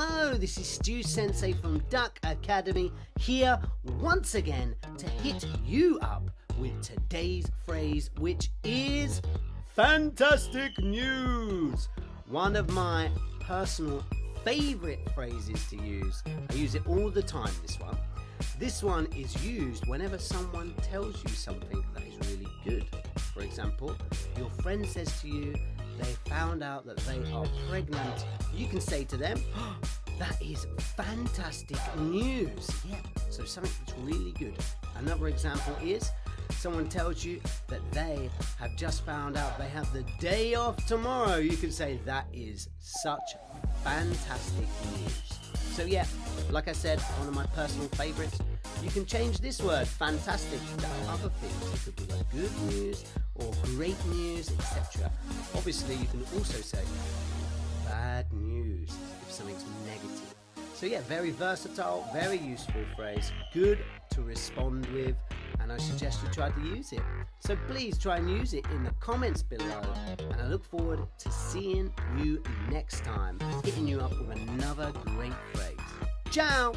Hello, this is Stu Sensei from Duck Academy, here once again to hit you up with today's phrase, which is fantastic news. One of my personal favorite phrases to use. I use it all the time, this one. This one is used whenever someone tells you something that is really good. For example, your friend says to you, they found out that they are pregnant. You can say to them, oh, that is fantastic news. Yeah, so something that's really good. Another example is someone tells you that they have just found out they have the day off tomorrow. You can say that is such fantastic news. So yeah, like I said, one of my personal favorites. You can change this word, fantastic, to other things. It could be like good news or great news, etc. Obviously, you can also say bad news if something's negative. So yeah, very versatile, very useful phrase, good to respond with, and I suggest you try to use it. So please try and use it in the comments below, and I look forward to seeing you next time, hitting you up with another great phrase. Ciao!